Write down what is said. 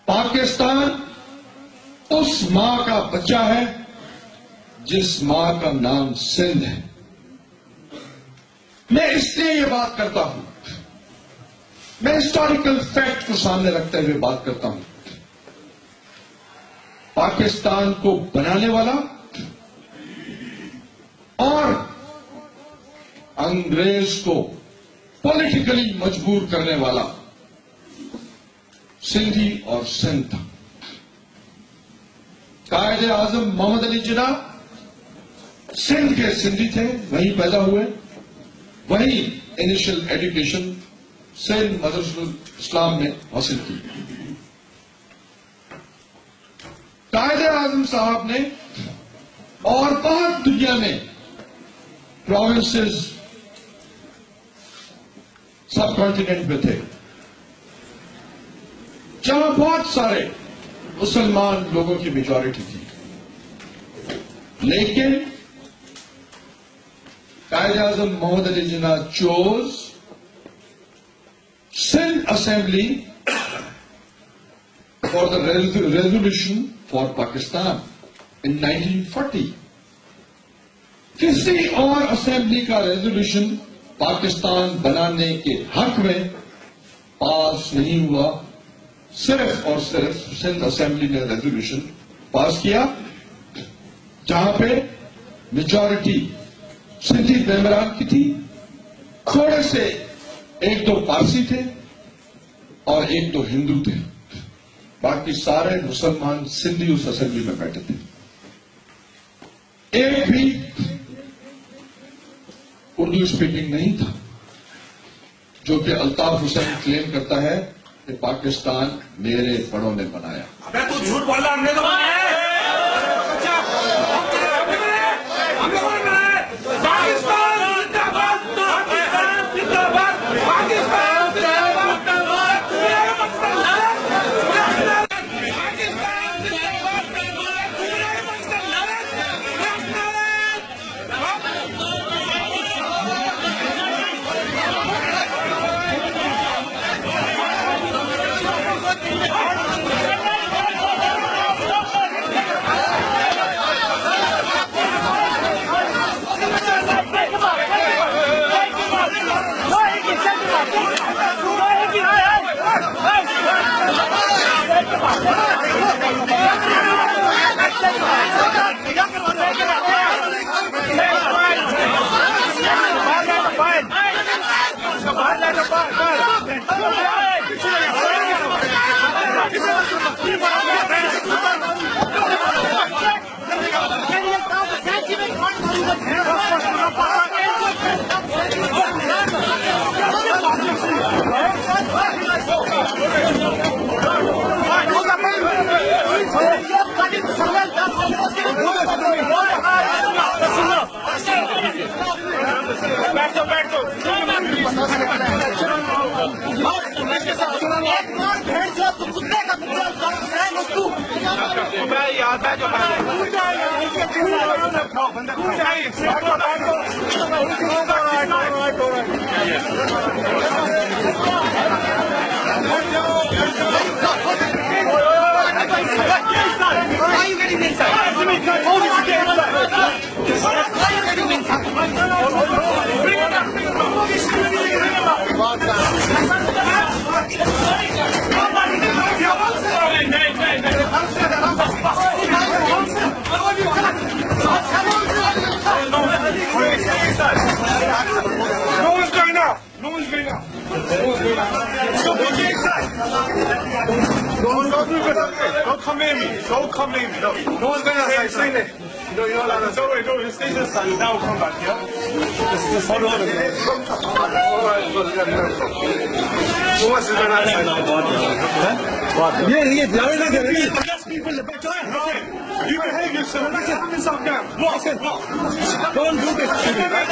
पाकिस्तान उस मां का बच्चा है जिस मां का नाम सिंध है। मैं इसलिए ये बात करता हूं, मैं हिस्टोरिकल फैक्ट को सामने रखते हुए बात करता हूं। पाकिस्तान को बनाने वाला और अंग्रेज को पॉलिटिकली मजबूर करने वाला सिंधी और सिंध था। कायदे आजम मोहम्मद अली जिन्ना सिंध के सिंधी थे, वहीं पैदा हुए, वहीं इनिशियल एजुकेशन सिंध मदरसुल इस्लाम में हासिल की। कायदे आजम साहब ने और बहुत दुनिया में प्रोविंसेस सब कॉन्टिनेंट में थे जहां बहुत सारे मुसलमान लोगों की मेजॉरिटी थी, लेकिन Quaid Azam Mohammad Ali Jinnah chose Sindh assembly for the resolution for Pakistan in 1940। किसी और असेंबली का रेजोल्यूशन पाकिस्तान बनाने के हक में पास नहीं हुआ। सिर्फ और सिर्फ सिंध असेंबली ने रेजोल्यूशन पास किया जहां पे मेजॉरिटी सिंधी मेंबरान की थी, थोड़े से एक दो पारसी थे और एक दो हिंदू थे, बाकी सारे मुसलमान सिंधी उस असेंबली में बैठे थे। एक भी उर्दू स्पीकिंग नहीं था, जो कि अल्ताफ हुसैन क्लेम करता है कि पाकिस्तान मेरे बड़ों ने बनाया। अबे तू झूठ बोल रहा, हमने तो बनाया है। पाकिस्तान जिंदाबाद, पाकिस्तान जिंदाबाद, पाकिस्तान जिंदाबाद, Don't come near me. Don't come near me. No one's going to say that. No, you're not allowed to. Don't worry, don't worry. Stay this side. Now we'll come back, yeah? Just hold on a minute. Alright, what's going on? You behave yourself. Calm yourself down. What? Don't do this to me, right?